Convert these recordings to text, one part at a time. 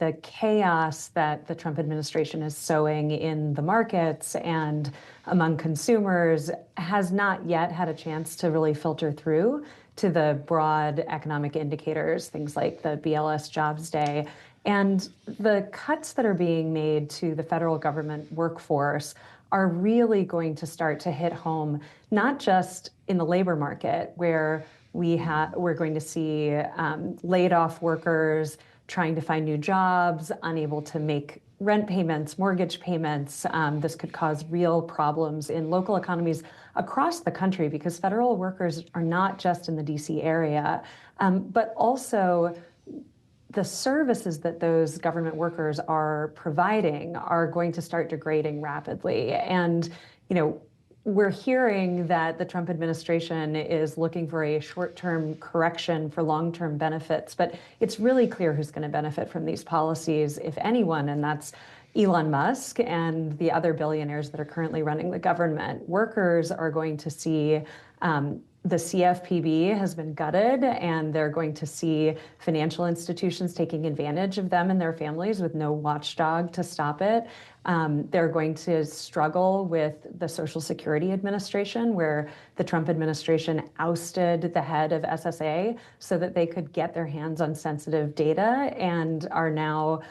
the chaos that the Trump administration is sowing in the markets and among consumers has not yet had a chance to really filter through to the broad economic indicators, things like the BLS jobs day. And the cuts that are being made to the federal government workforce are really going to start to hit home, not just in the labor market, where we're going to see laid off workers trying to find new jobs, unable to make rent payments, mortgage payments. This could cause real problems in local economies across the country because federal workers are not just in the DC area, but also the services that those government workers are providing are going to start degrading rapidly. And, we're hearing that the Trump administration is looking for a short-term correction for long-term benefits, but it's really clear who's going to benefit from these policies, if anyone, and that's Elon Musk and the other billionaires that are currently running the government. Workers are going to see the CFPB has been gutted, and they're going to see financial institutions taking advantage of them and their families with no watchdog to stop it. They're going to struggle with the Social Security Administration, where the Trump administration ousted the head of SSA so that they could get their hands on sensitive data, and are now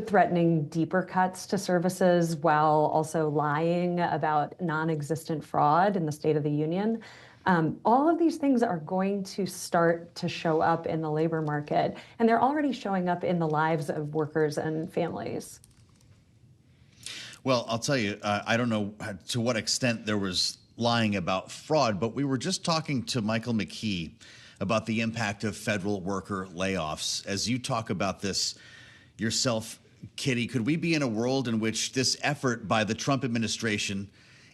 threatening deeper cuts to services while also lying about non-existent fraud in the State of the Union. All of these things are going to start to show up in the labor market, and they're already showing up in the lives of workers and families. Well, I'll tell you, I don't know to what extent there was lying about fraud, but we were just talking to Michael McKee about the impact of federal worker layoffs. As you talk about this yourself, Kitty, could we be in a world in which this effort by the Trump administration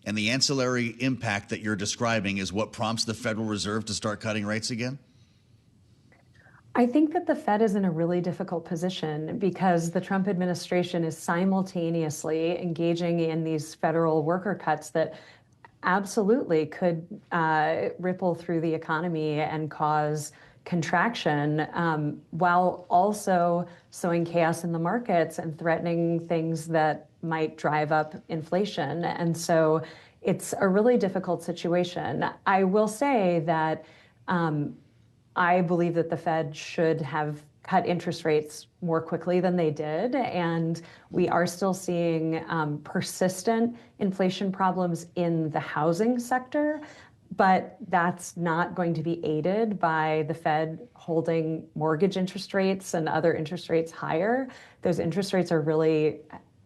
and the ancillary impact that you're describing is what prompts the Federal Reserve to start cutting rates again? I think that the Fed is in a really difficult position because the Trump administration is simultaneously engaging in these federal worker cuts that absolutely could ripple through the economy and cause contraction, while also sowing chaos in the markets and threatening things that might drive up inflation. And so it's a really difficult situation. I will say that I believe that the Fed should have cut interest rates more quickly than they did. And we are still seeing persistent inflation problems in the housing sector. But that's not going to be aided by the Fed holding mortgage interest rates and other interest rates higher. Those interest rates are really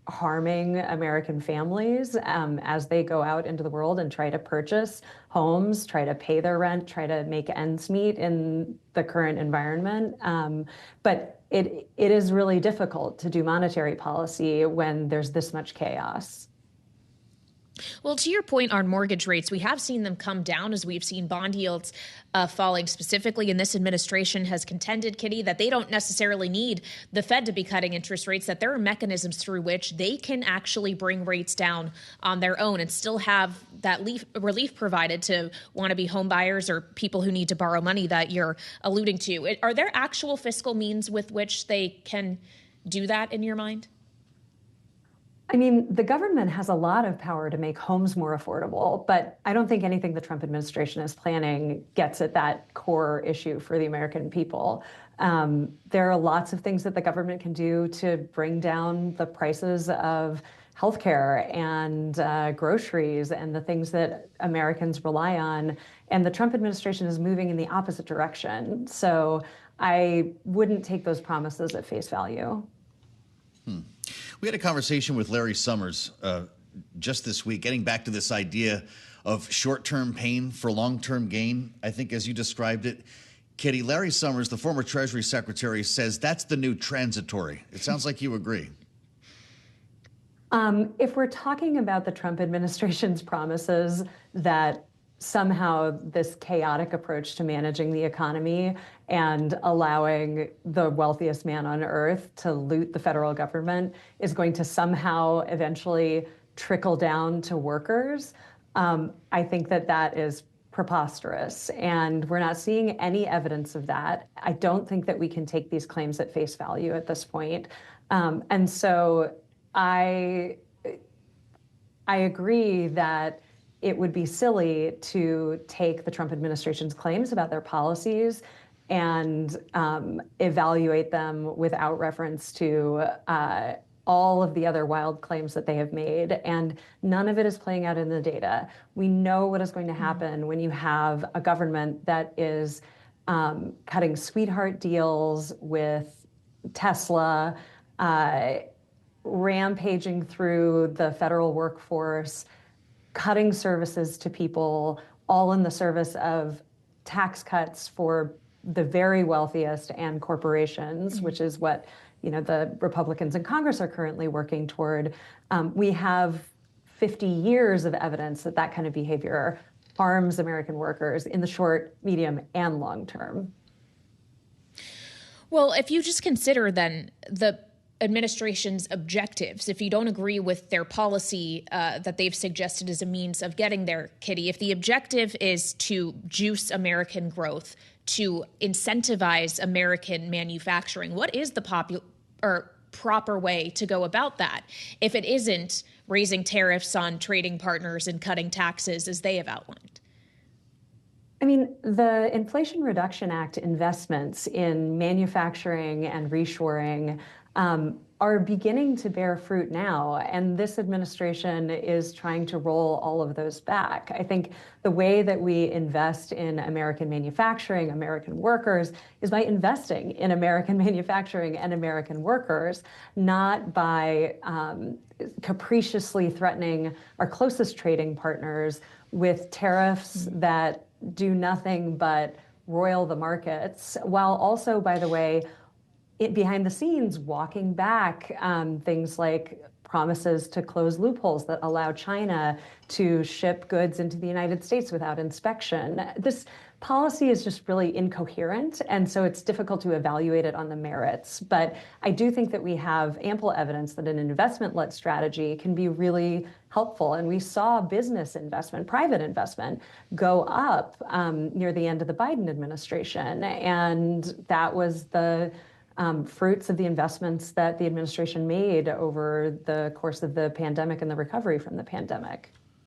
harming American families as they go out into the world and try to purchase homes, try to pay their rent, try to make ends meet in the current environment. But it is really difficult to do monetary policy when there's this much chaos. Well, to your point on mortgage rates, we have seen them come down as we've seen bond yields falling specifically. And this administration has contended, Kitty, that they don't necessarily need the Fed to be cutting interest rates, that there are mechanisms through which they can actually bring rates down on their own and still have that relief provided to wannabe home buyers or people who need to borrow money that you're alluding to. Are there actual fiscal means with which they can do that in your mind? I mean, the government has a lot of power to make homes more affordable, but I don't think anything the Trump administration is planning gets at that core issue for the American people. There are lots of things that the government can do to bring down the prices of healthcare and groceries and the things that Americans rely on. And the Trump administration is moving in the opposite direction. So I wouldn't take those promises at face value. We had a conversation with Larry Summers just this week, getting back to this idea of short-term pain for long-term gain, I think, as you described it. Kitty, Larry Summers, the former Treasury Secretary, says that's the new transitory. It sounds like you agree. If we're talking about the Trump administration's promises that somehow this chaotic approach to managing the economy and allowing the wealthiest man on earth to loot the federal government is going to somehow eventually trickle down to workers, I think that that is preposterous, and we're not seeing any evidence of that. I don't think that we can take these claims at face value at this point. And so I agree that it would be silly to take the Trump administration's claims about their policies and evaluate them without reference to all of the other wild claims that they have made. And none of it is playing out in the data. We know what is going to happen when you have a government that is cutting sweetheart deals with Tesla, rampaging through the federal workforce, cutting services to people, all in the service of tax cuts for the very wealthiest and corporations, which is what the Republicans in Congress are currently working toward. We have 50 years of evidence that that kind of behavior harms American workers in the short, medium, and long term. Well, if you just consider then the administration's objectives, if you don't agree with their policy that they've suggested as a means of getting there, Kitty, if the objective is to juice American growth, to incentivize American manufacturing, what is the proper way to go about that if it isn't raising tariffs on trading partners and cutting taxes as they have outlined? I mean, the Inflation Reduction Act investments in manufacturing and reshoring are beginning to bear fruit now, and this administration is trying to roll all of those back. I think the way that we invest in American manufacturing, American workers, is by investing in American manufacturing and American workers, not by capriciously threatening our closest trading partners with tariffs that do nothing but roil the markets, while also, by the way, behind the scenes, walking back things like promises to close loopholes that allow China to ship goods into the United States without inspection. This policy is just really incoherent, and so it's difficult to evaluate it on the merits. But I do think that we have ample evidence that an investment-led strategy can be really helpful. And we saw business investment, private investment, go up near the end of the Biden administration. And that was the fruits of the investments that the administration made over the course of the pandemic and the recovery from the pandemic.